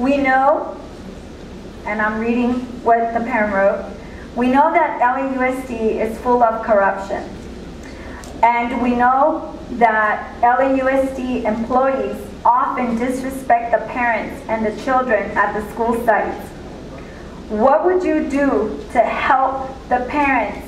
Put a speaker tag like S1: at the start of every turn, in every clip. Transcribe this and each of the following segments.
S1: We know, and I'm reading what the parent wrote, we know that LAUSD is full of corruption. And we know that LAUSD employees often disrespect the parents and the children at the school sites. What would you do to help the parents?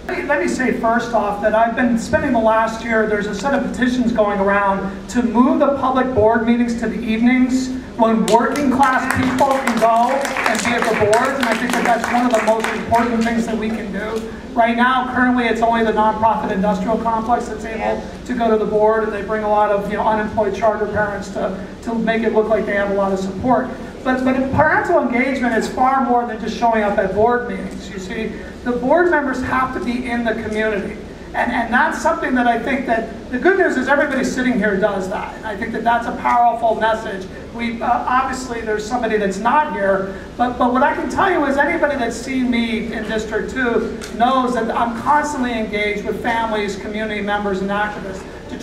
S2: Let me say first off that I've been spending the last year, there's a set of petitions going around to move the public board meetings to the evenings when working class people can go and be at the boards, and I think that that's one of the most important things that we can do. Right now, currently, it's only the nonprofit industrial complex that's able to go to the board, and they bring a lot of unemployed charter parents to make it look like they have a lot of support. But parental engagement is far more than just showing up at board meetings. You see, the board members have to be in the community. And that's something that I think that, the good news is everybody sitting here does that. And I think that that's a powerful message. We obviously there's somebody that's not here, but what I can tell you is anybody that's seen me in District 2 knows that I'm constantly engaged with families, community members, and activists to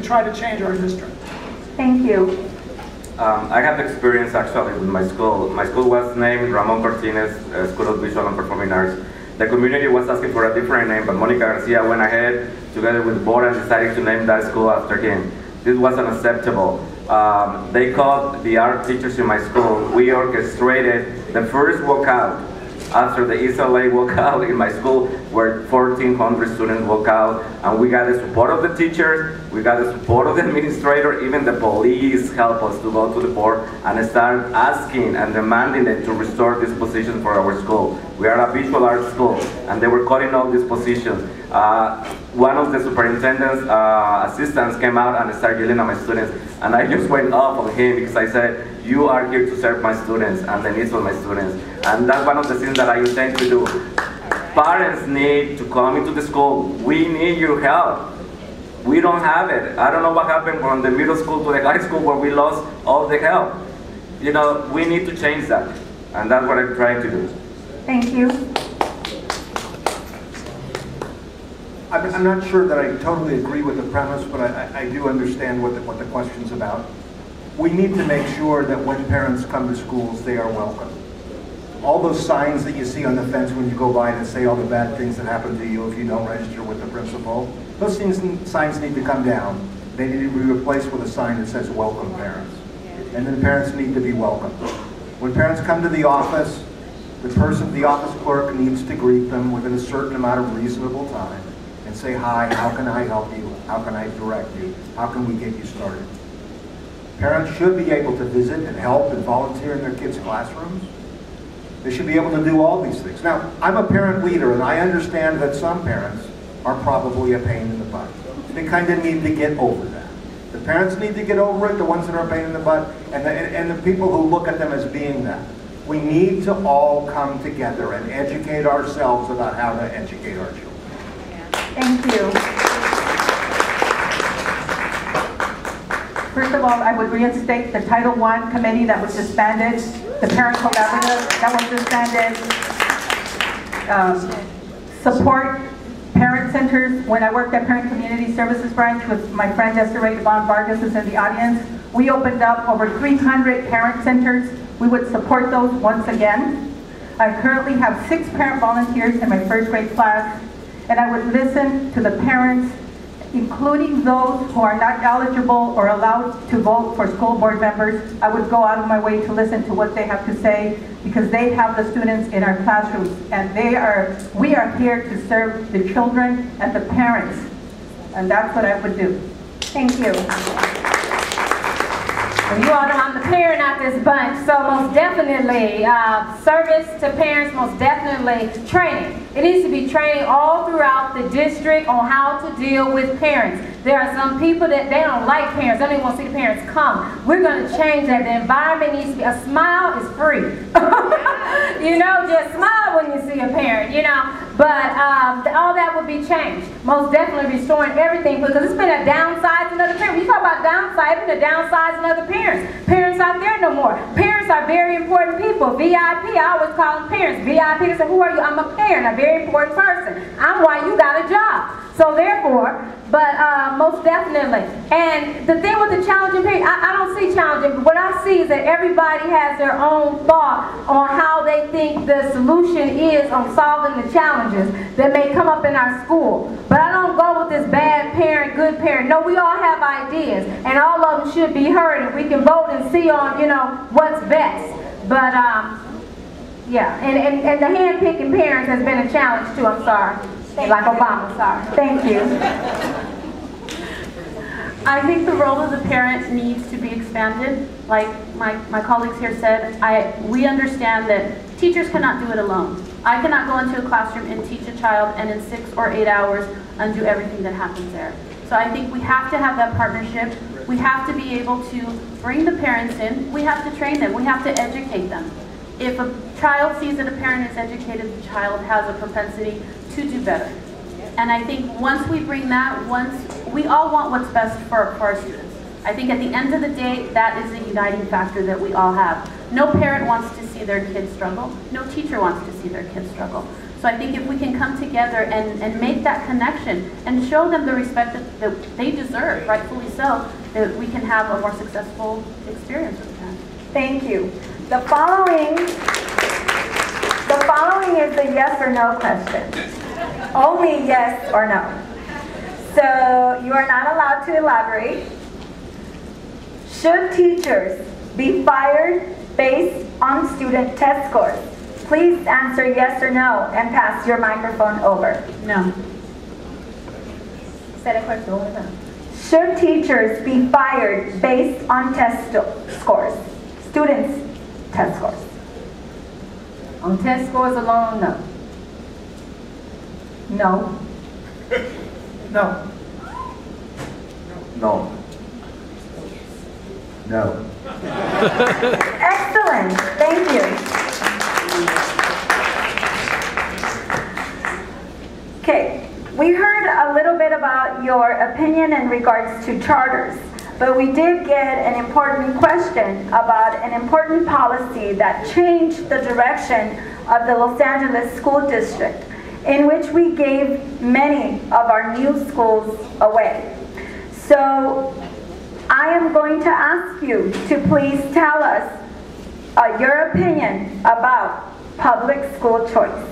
S2: try to change our district.
S1: Thank you.
S3: I have experience actually with my school. My school was named Ramon Cortines School of Visual and Performing Arts. The community was asking for a different name, but Monica Garcia went ahead together with the board and decided to name that school after him. This was unacceptable. They called the art teachers in my school. We orchestrated the first walkout after the ESLA walkout in my school, where 1,400 students walked out, and we got the support of the teachers, we got the support of the administrator, even the police helped us to go to the board and start asking and demanding them to restore these positions for our school. We are a visual arts school, and they were cutting all these positions. One of the superintendent's assistants came out and started yelling at my students, and I just went off on him because I said, you are here to serve my students and the needs of my students. And that's one of the things that I intend to do. Parents need to come into the school. We need your help. We don't have it. I don't know what happened from the middle school to the high school where we lost all the help. You know, we need to change that. And that's what I'm trying to do.
S1: Thank you.
S4: I'm not sure that I totally agree with the premise, but I do understand what the question's about. We need to make sure that when parents come to schools, they are welcome. All those signs that you see on the fence when you go by that say all the bad things that happen to you if you don't register with the principal, those signs need to come down. They need to be replaced with a sign that says welcome parents. And then parents need to be welcomed. When parents come to the office, the office clerk needs to greet them within a certain amount of reasonable time and say, hi, how can I help you? How can I direct you? How can we get you started? Parents should be able to visit and help and volunteer in their kids' classrooms. They should be able to do all these things. Now, I'm a parent leader, and I understand that some parents are probably a pain in the butt. They kind of need to get over that. The parents need to get over it, the ones that are a pain in the butt, and the people who look at them as being that. We need to all come together and educate ourselves about how to educate our children.
S1: Thank you. First of all, I would reinstate the Title I committee that was disbanded, the Parent Collaborative that was disbanded, support parent centers. When I worked at Parent Community Services Branch with my friend Desiree Devon Vargas is in the audience, we opened up over 300 parent centers. We would support those once again. I currently have 6 parent volunteers in my first grade class, and I would listen to the parents, including those who are not eligible or allowed to vote for school board members. I would go out of my way to listen to what they have to say, because they have the students in our classrooms, and we are here to serve the children and the parents, and that's what I would do. Thank you.
S5: Well, you all know I'm the parent out this bunch, so most definitely service to parents, most definitely training. It needs to be training all throughout the district on how to deal with parents. There are some people that they don't like parents, they don't even want to see the parents come. We're going to change that. The environment needs to be, a smile is free. You know, just smile when you see a parent, you know. But all that would be changed. Most definitely restoring everything, because it's been a downsizing of the parents. You talk about downsizing, a downsizing of the parents. Parents out there no more. Parents are very important people. VIP, I always call them parents. VIP, they say, who are you? I'm a parent, a very important person. I'm why you got a job. So therefore, but most definitely. And the thing with the challenging parent, I don't see challenging, but what I see is that everybody has their own thought on how they think the solution is on solving the challenges that may come up in our school. But I don't go with this bad parent, good parent. No, we all have ideas, and all of them should be heard, and we can vote and see on, you know, what's best. But yeah, and the hand-picking parents has been a challenge too, I'm sorry. Like Obama, sorry.
S1: Thank you.
S6: I think the role of the parent needs to be expanded. Like my colleagues here said, we understand that teachers cannot do it alone. I cannot go into a classroom and teach a child and in 6 or 8 hours undo everything that happens there. So I think we have to have that partnership. We have to be able to bring the parents in. We have to train them. We have to educate them. If a child sees that a parent is educated, the child has a propensity to do better. And I think once we bring that, we all want what's best for our students. I think at the end of the day, that is the uniting factor that we all have. No parent wants to see their kids struggle. No teacher wants to see their kids struggle. So I think if we can come together and make that connection and show them the respect that they deserve, rightfully so, that we can have a more successful experience with them.
S1: Thank you. The following is the yes or no question. Only yes or no. So you are not allowed to elaborate. Should teachers be fired based on student test scores? Please answer yes or no and pass your microphone over.
S6: No.
S1: Say the question one more time. Should teachers be fired based on test scores? Students' test scores.
S5: On test scores alone, no.
S1: No.
S2: No.
S3: No.
S4: No.
S1: Excellent. Thank you. Okay, we heard a little bit about your opinion in regards to charters, but we did get an important question about an important policy that changed the direction of the Los Angeles School District, in which we gave many of our new schools away. So I am going to ask you to please tell us your opinion about public school choice.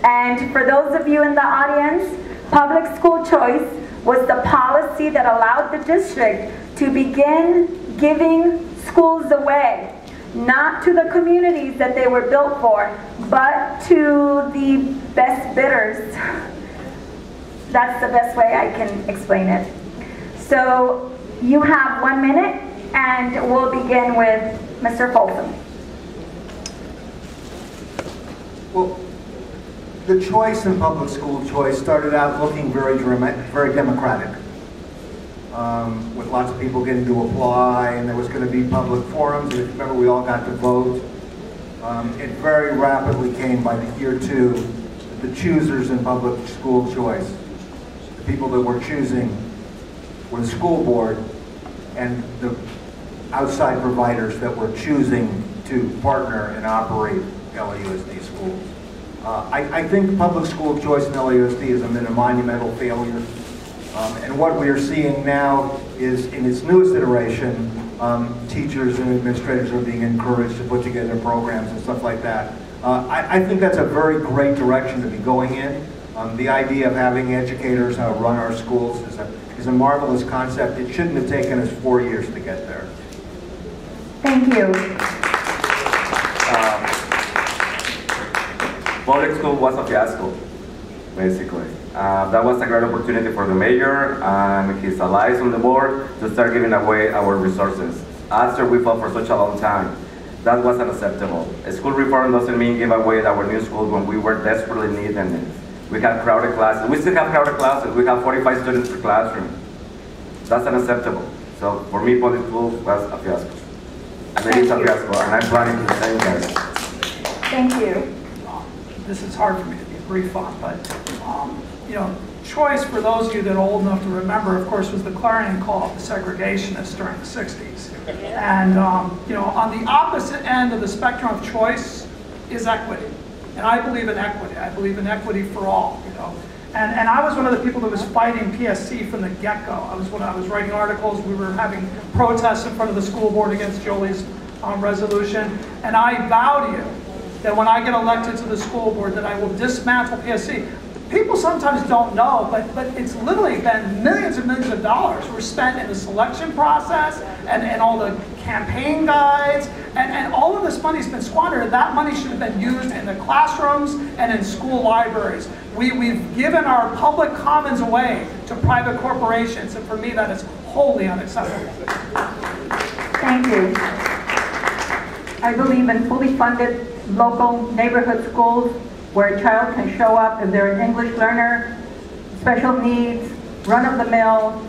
S1: And for those of you in the audience, public school choice was the policy that allowed the district to begin giving schools away, not to the communities that they were built for, but to the best bidders. That's the best way I can explain it. So you have 1 minute, and we'll begin with Mr. Folsom.
S4: Well, the choice in public school choice started out looking very democratic, with lots of people getting to apply, and there was going to be public forums, and if you remember, we all got to vote. It very rapidly came by the year 2 that the choosers in public school choice, the people that were choosing, were the school board and the outside providers that were choosing to partner and operate LAUSD schools. I think public school choice in LAUSD has been a monumental failure. And what we are seeing now is, in its newest iteration, teachers and administrators are being encouraged to put together programs and stuff like that. I think that's a very great direction to be going in. The idea of having educators run our schools is a marvelous concept. It shouldn't have taken us 4 years to get there.
S1: Thank you.
S3: Public school was a fiasco, basically. That was a great opportunity for the mayor and his allies on the board to start giving away our resources after we fought for such a long time. That was unacceptable. A school reform doesn't mean give away our new schools when we were desperately needing it. We had crowded classes. We still have crowded classes. We have 45 students per classroom. That's unacceptable. So for me, public school was a fiasco. And it is a fiasco, and I'm planning to change that.
S1: Thank you.
S2: This is hard for me to be brief on, but choice, for those of you that are old enough to remember, of course, was the clarion call of the segregationists during the 60s. And on the opposite end of the spectrum of choice is equity. And I believe in equity. I believe in equity for all, And I was one of the people that was fighting PSC from the get-go. When I was writing articles, we were having protests in front of the school board against Jolie's resolution. And I vow to you that when I get elected to the school board, that I will dismantle PSC. People sometimes don't know, but it's literally been millions and millions of dollars were spent in the selection process and all the campaign guides, and all of this money's been squandered. That money should have been used in the classrooms and in school libraries. We've given our public commons away to private corporations, and for me that is wholly unacceptable.
S1: Thank you. I believe in fully funded local neighborhood schools where a child can show up if they're an English learner, special needs, run-of-the-mill,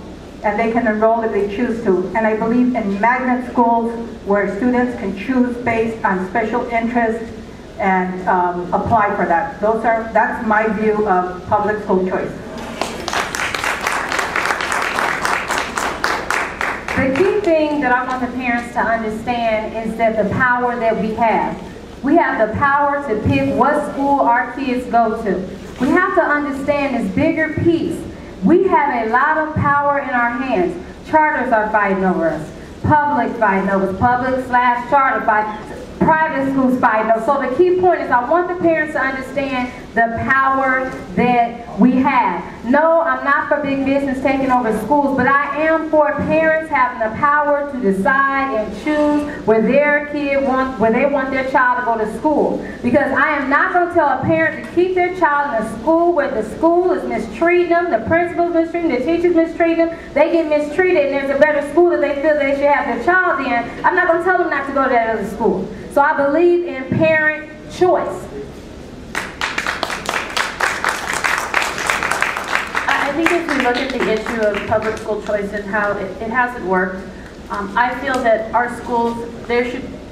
S1: and they can enroll if they choose to. And I believe in magnet schools where students can choose based on special interest and apply for that. That's my view of public school choice.
S5: The key thing that I want the parents to understand is that the power that we have. We have the power to pick what school our kids go to. We have to understand this bigger piece. We have a lot of power in our hands. Charters are fighting over us. Public fighting over us. Public/charter fighting. Private schools fighting over us. So the key point is I want the parents to understand the power that we have. No, I'm not for big business taking over schools, but I am for parents having the power to decide and choose where they want their child to go to school. Because I am not going to tell a parent to keep their child in a school where the school is mistreating them, the principal's mistreating them, the teacher's mistreating them, they get mistreated, and there's a better school that they feel they should have their child in. I'm not going to tell them not to go to that other school. So I believe in parent choice.
S6: I think if we look at the issue of public school choice and how it hasn't worked, I feel that our schools,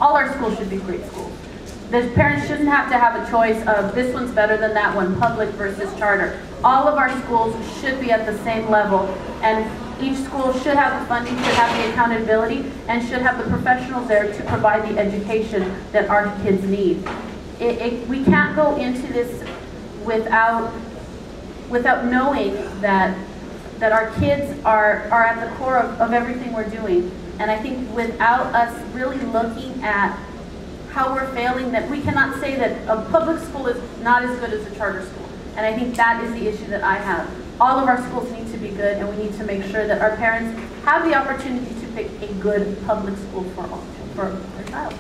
S6: all our schools should be great schools. The parents shouldn't have to have a choice of this one's better than that one, public versus charter. All of our schools should be at the same level, and each school should have the funding, should have the accountability, and should have the professionals there to provide the education that our kids need. We can't go into this without knowing that our kids are at the core of everything we're doing. And I think without us really looking at how we're failing, that we cannot say that a public school is not as good as a charter school. And I think that is the issue that I have. All of our schools need to be good, and we need to make sure that our parents have the opportunity to pick a good public school for their child.